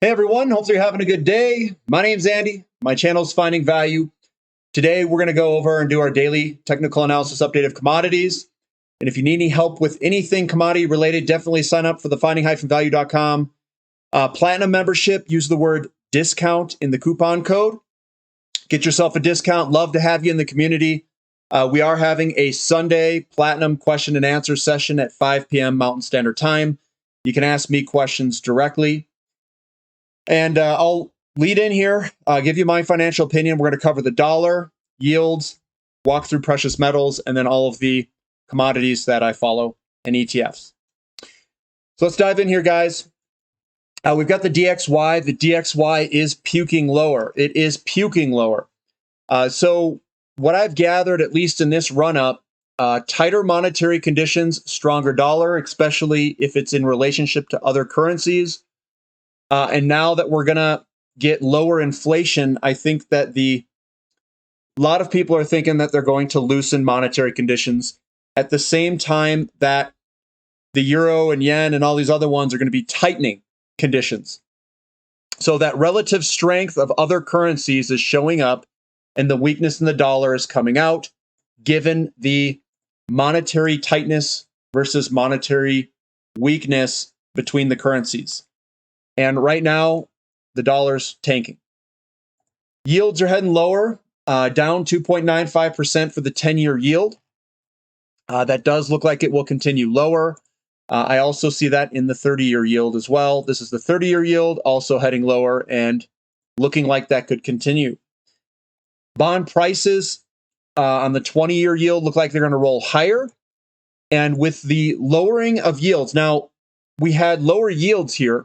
Hey everyone, hopefully you're having a good day. My name's Andy. My channel is Finding Value. Today we're going to go over and do our daily technical analysis update of commodities. And if you need any help with anything commodity related, definitely sign up for the finding-value.com platinum membership. Use the word discount in the coupon code. Get yourself a discount. Love to have you in the community. We are having a Sunday platinum question and answer session at 5 p.m. Mountain Standard Time. You can ask me questions directly. And I'll lead in here, give you my financial opinion. We're going to cover the dollar, yields, walk through precious metals, and then all of the commodities that I follow and ETFs. So let's dive in here, guys. We've got the DXY. The DXY is puking lower. It is puking lower. So what I've gathered, at least in this run-up, tighter monetary conditions, stronger dollar, especially if it's in relationship to other currencies. And now that we're going to get lower inflation, I think that a lot of people are thinking that they're going to loosen monetary conditions at the same time that the euro and yen and all these other ones are going to be tightening conditions. So that relative strength of other currencies is showing up and the weakness in the dollar is coming out, given the monetary tightness versus monetary weakness between the currencies. And right now, the dollar's tanking. Yields are heading lower, down 2.95% for the 10-year yield. That does look like it will continue lower. I also see that in the 30-year yield as well. This is the 30-year yield, also heading lower and looking like that could continue. Bond prices on the 20-year yield look like they're going to roll higher. And with the lowering of yields, now we had lower yields here.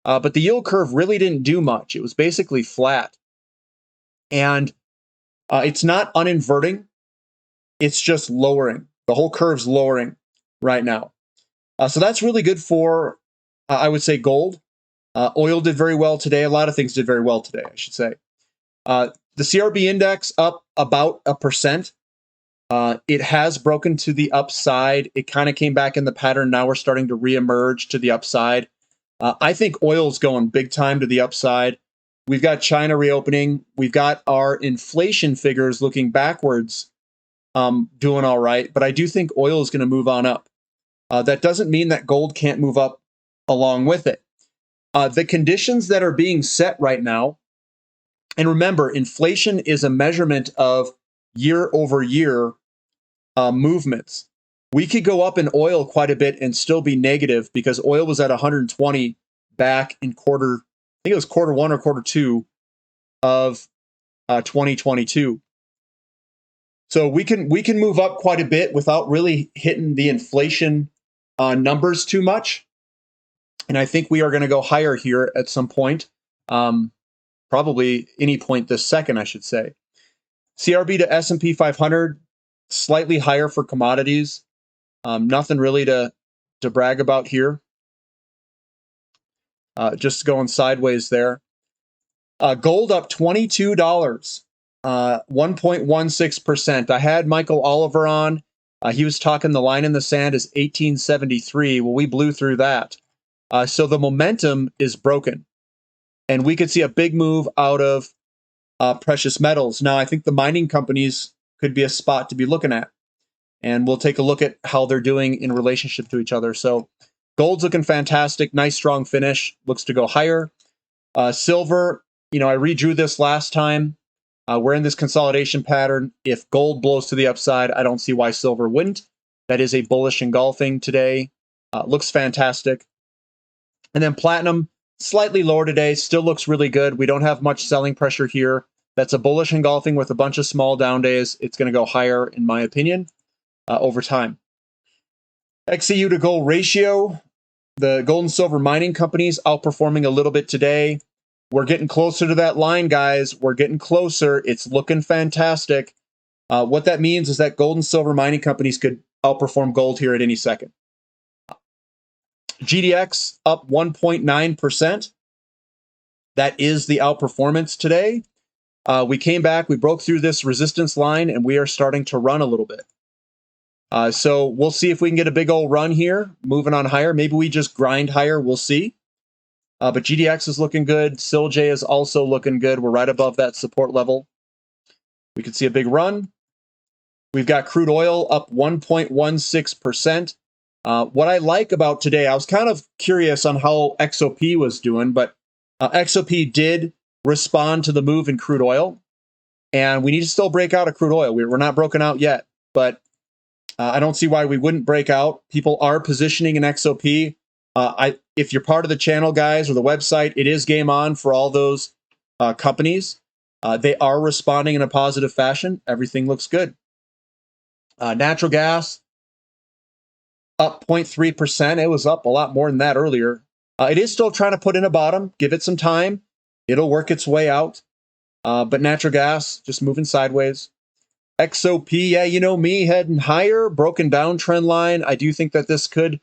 But the yield curve really didn't do much. It was basically flat. And it's not uninverting. It's just lowering. The whole curve's lowering right now. So that's really good for, I would say, gold. Oil did very well today. A lot of things did very well today, I should say. The CRB index up about 1%. It has broken to the upside. It kind of came back in the pattern. Now we're starting to reemerge to the upside. I think oil's going big time to the upside. We've got China reopening. We've got our inflation figures looking backwards, doing all right. But I do think oil is going to move on up. That doesn't mean that gold can't move up along with it. The conditions that are being set right now, and remember, inflation is a measurement of year-over-year movements. We could go up in oil quite a bit and still be negative because oil was at 120 back in I think it was quarter one or quarter two of 2022. So we can move up quite a bit without really hitting the inflation numbers too much. And I think we are going to go higher here at some point, probably any point this second, I should say. CRB to S&P 500, slightly higher for commodities. Nothing really to brag about here. Just going sideways there. Gold up $22, 1.16%. I had Michael Oliver on. He was talking the line in the sand is 1873. Well, we blew through that. So the momentum is broken. And we could see a big move out of precious metals. Now, I think the mining companies could be a spot to be looking at. And we'll take a look at how they're doing in relationship to each other. So gold's looking fantastic. Nice, strong finish. Looks to go higher. Silver, I redrew this last time. We're in this consolidation pattern. If gold blows to the upside, I don't see why silver wouldn't. That is a bullish engulfing today. Looks fantastic. And then platinum, slightly lower today. Still looks really good. We don't have much selling pressure here. That's a bullish engulfing with a bunch of small down days. It's going to go higher, in my opinion. Over time. XEU to gold ratio, the gold and silver mining companies outperforming a little bit today. We're getting closer to that line, guys. We're getting closer. It's looking fantastic. What that means is that gold and silver mining companies could outperform gold here at any second. GDX up 1.9%. That is the outperformance today. We came back, we broke through this resistance line, and we are starting to run a little bit. So we'll see if we can get a big old run here, moving on higher. Maybe we just grind higher. We'll see. But GDX is looking good. SILJ is also looking good. We're right above that support level. We could see a big run. We've got crude oil up 1.16%. What I like about today, I was kind of curious on how XOP was doing, but XOP did respond to the move in crude oil. And we need to still break out of crude oil. We're not broken out yet, but I don't see why we wouldn't break out. People are positioning in XOP. If you're part of the channel, guys, or the website, it is game on for all those companies. They are responding in a positive fashion. Everything looks good. Natural gas up 0.3%. It was up a lot more than that earlier. It is still trying to put in a bottom. Give it some time. It'll work its way out. But natural gas just moving sideways. XOP, yeah, you know me, heading higher, broken down trend line. I do think that this could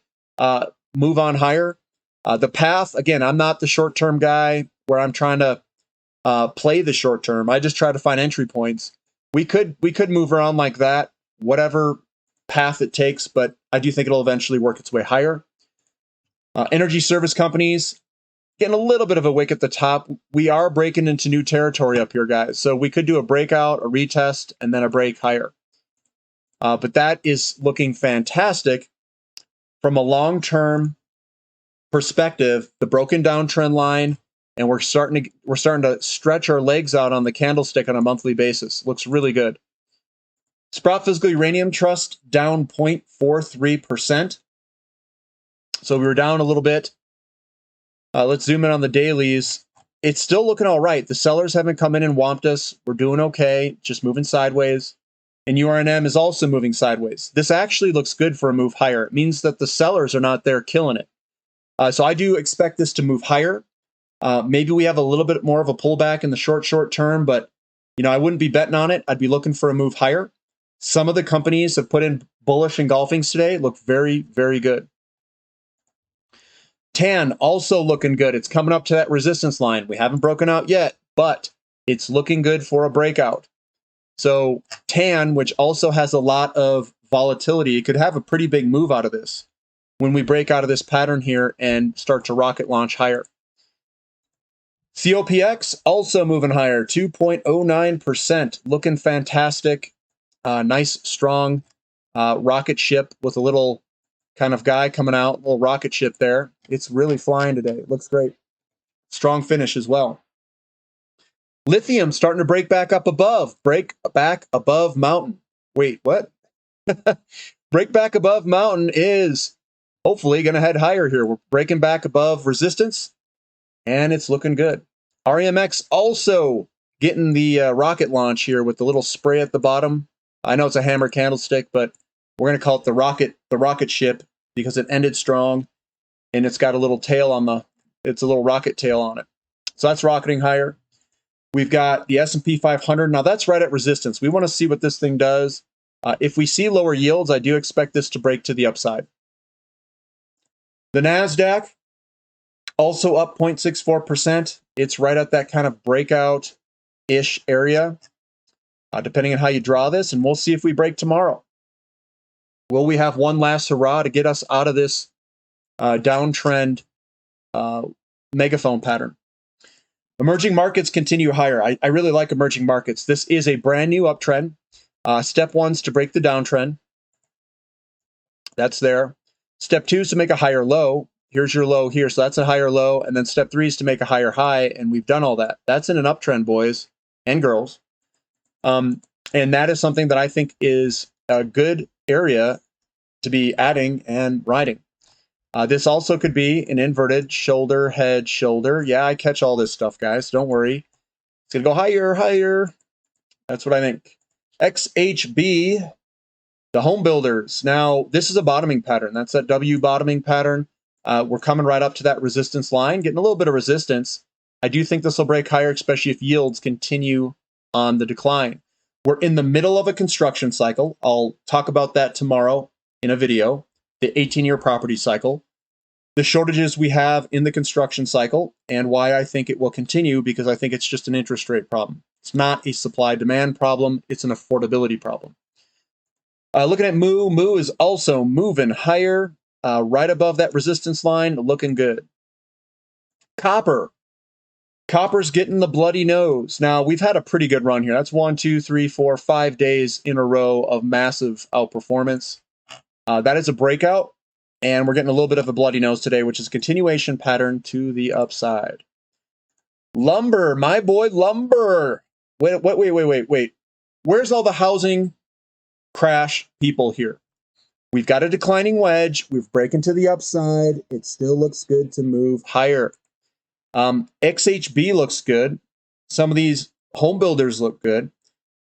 move on higher. The path, again, I'm not the short-term guy where I'm trying to play the short term. I just try to find entry points. We could move around like that, whatever path it takes, but I do think it'll eventually work its way higher. Energy service companies, getting a little bit of a wick at the top. We are breaking into new territory up here, guys. So we could do a breakout, a retest, and then a break higher. But that is looking fantastic. From a long-term perspective, the broken down trend line, and we're starting to stretch our legs out on the candlestick on a monthly basis. Looks really good. Sprott Physical Uranium Trust down 0.43%. So we were down a little bit. Let's zoom in on the dailies. It's still looking all right. The sellers haven't come in and whomped us. We're doing okay, just moving sideways. And URNM is also moving sideways. This actually looks good for a move higher. It means that the sellers are not there killing it. So I do expect this to move higher. Maybe we have a little bit more of a pullback in the short term, but I wouldn't be betting on it. I'd be looking for a move higher. Some of the companies have put in bullish engulfings today. Look very, very good. TAN also looking good. It's coming up to that resistance line. We haven't broken out yet, but it's looking good for a breakout. So TAN, which also has a lot of volatility, it could have a pretty big move out of this when we break out of this pattern here and start to rocket launch higher. COPX also moving higher, 2.09%, looking fantastic. Nice, strong rocket ship with a little kind of guy coming out, little rocket ship there. It's really flying today. It looks great. Strong finish as well. Lithium starting to break back up above. Break back above mountain. Wait, what? Break back above mountain is hopefully going to head higher here. We're breaking back above resistance, and it's looking good. REMX also getting the rocket launch here with the little spray at the bottom. I know it's a hammer candlestick, but we're going to call it the rocket ship because it ended strong, and it's got a little tail on it's a little rocket tail on it. So that's rocketing higher. We've got the S&P 500. Now that's right at resistance. We want to see what this thing does. If we see lower yields, I do expect this to break to the upside. The NASDAQ also up 0.64%. It's right at that kind of breakout-ish area, depending on how you draw this, and we'll see if we break tomorrow. Will we have one last hurrah to get us out of this downtrend megaphone pattern? Emerging markets continue higher. I really like emerging markets. This is a brand new uptrend. Step 1's to break the downtrend. That's there. Step 2 is to make a higher low. Here's your low here. So that's a higher low. And then step 3 is to make a higher high. And we've done all that. That's in an uptrend, boys and girls. And that is something that I think is a good area to be adding and riding. This also could be an inverted shoulder, head, shoulder. Yeah, I catch all this stuff, guys. Don't worry. It's going to go higher, higher. That's what I think. XHB, the home builders. Now, this is a bottoming pattern. That's that W bottoming pattern. We're coming right up to that resistance line, getting a little bit of resistance. I do think this will break higher, especially if yields continue on the decline. We're in the middle of a construction cycle. I'll talk about that tomorrow in a video, the 18-year property cycle, the shortages we have in the construction cycle, and why I think it will continue, because I think it's just an interest rate problem. It's not a supply-demand problem. It's an affordability problem. Looking at MOO, MOO is also moving higher, right above that resistance line, looking good. Copper. Copper's getting the bloody nose. Now, we've had a pretty good run here. That's 1, 2, 3, 4, 5 days in a row of massive outperformance. That is a breakout, and we're getting a little bit of a bloody nose today, which is a continuation pattern to the upside. Lumber, my boy, lumber. Wait. Where's all the housing crash people here? We've got a declining wedge. We've broken to the upside. It still looks good to move higher. XHB looks good. Some of these home builders look good.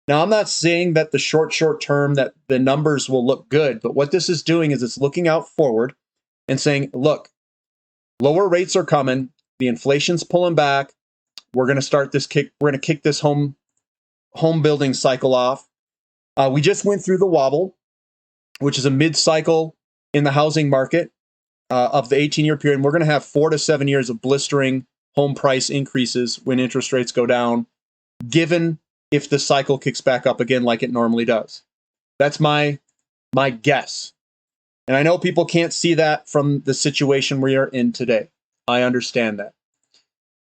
Now, I'm not saying that the short term that the numbers will look good, but what this is doing is it's looking out forward and saying, look, lower rates are coming. The inflation's pulling back. We're going to start this kick. We're going to kick this home building cycle off. We just went through the wobble, which is a mid-cycle in the housing market of the 18-year period. And we're going to have 4 to 7 years of blistering home price increases when interest rates go down, given if the cycle kicks back up again like it normally does. That's my guess. And I know people can't see that from the situation we are in today. I understand that.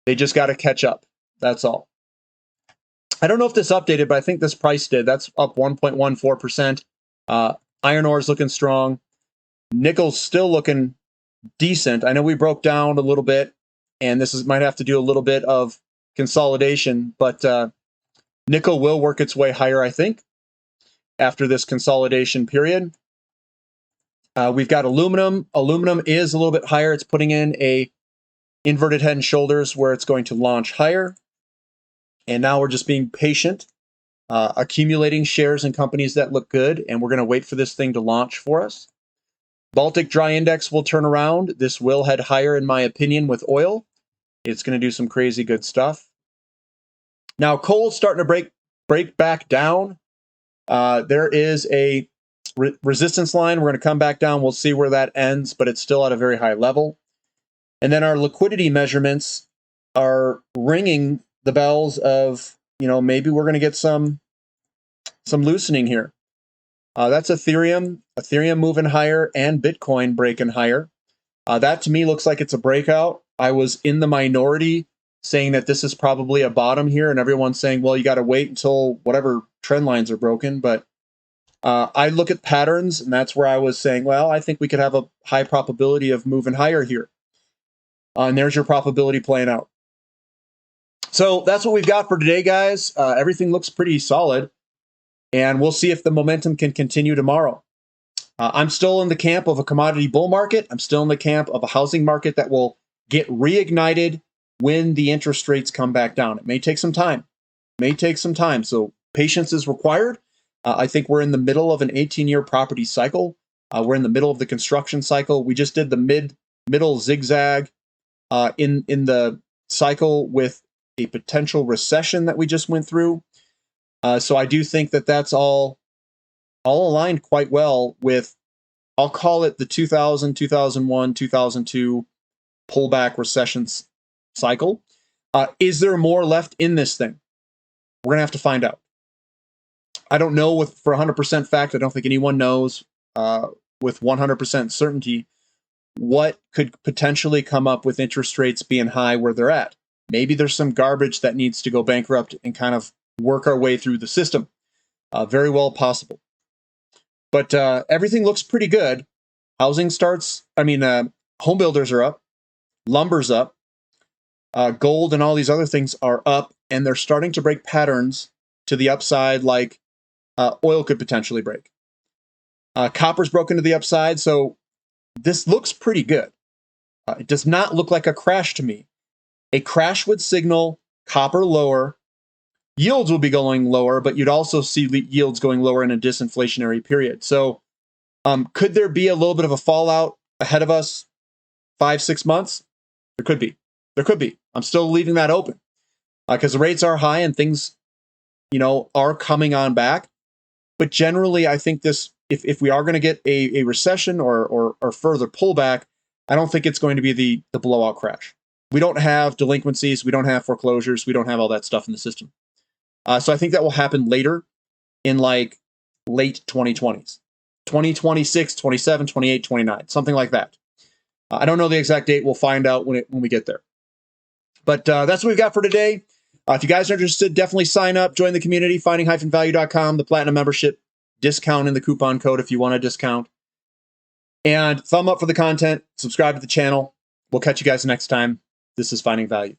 They just got to catch up. That's all. I don't know if this updated, but I think this price did. That's up 1.14%. Iron ore is looking strong. Nickel's still looking decent. I know we broke down a little bit, and might have to do a little bit of consolidation, but nickel will work its way higher, I think, after this consolidation period. We've got aluminum. Aluminum is a little bit higher. It's putting in a inverted head and shoulders where it's going to launch higher. And now we're just being patient, accumulating shares in companies that look good, and we're going to wait for this thing to launch for us. Baltic Dry Index will turn around. This will head higher, in my opinion, with oil. It's going to do some crazy good stuff. Now, coal's starting to break back down. There is a resistance line. We're going to come back down. We'll see where that ends, but it's still at a very high level. And then our liquidity measurements are ringing the bells of, maybe we're going to get some loosening here. That's Ethereum moving higher and Bitcoin breaking higher. That to me looks like it's a breakout. I was in the minority saying that this is probably a bottom here, and everyone's saying, well, you got to wait until whatever trend lines are broken. But I look at patterns, and that's where I was saying, well, I think we could have a high probability of moving higher here. And there's your probability playing out. So that's what we've got for today, guys. Everything looks pretty solid, and we'll see if the momentum can continue tomorrow. I'm still in the camp of a commodity bull market. I'm still in the camp of a housing market that will get reignited when the interest rates come back down. It may take some time. So patience is required. I think we're in the middle of an 18-year property cycle. We're in the middle of the construction cycle. We just did the middle zigzag in the cycle with a potential recession that we just went through. So I do think that that's all aligned quite well with, I'll call it the 2000, 2001, 2002 pullback recession cycle. Is there more left in this thing? We're going to have to find out. I don't know for 100% fact. I don't think anyone knows with 100% certainty what could potentially come up with interest rates being high where they're at. Maybe there's some garbage that needs to go bankrupt and kind of work our way through the system. Very well possible. But everything looks pretty good. Home builders are up. Lumber's up. Gold and all these other things are up, and they're starting to break patterns to the upside like oil could potentially break. Copper's broken to the upside, so this looks pretty good. It does not look like a crash to me. A crash would signal copper lower. Yields will be going lower, but you'd also see yields going lower in a disinflationary period. So could there be a little bit of a fallout ahead of us 5-6 months? There could be. I'm still leaving that open because the rates are high and things, are coming on back. But generally, I think this, if we are going to get a recession or further pullback, I don't think it's going to be the blowout crash. We don't have delinquencies. We don't have foreclosures. We don't have all that stuff in the system. So I think that will happen later in like late 2020s, 2026, 27, 28, 29, something like that. I don't know the exact date. We'll find out when we get there. But that's what we've got for today. If you guys are interested, definitely sign up, join the community, finding-value.com, the Platinum membership, discount in the coupon code if you want a discount. And thumb up for the content, subscribe to the channel. We'll catch you guys next time. This is Finding Value.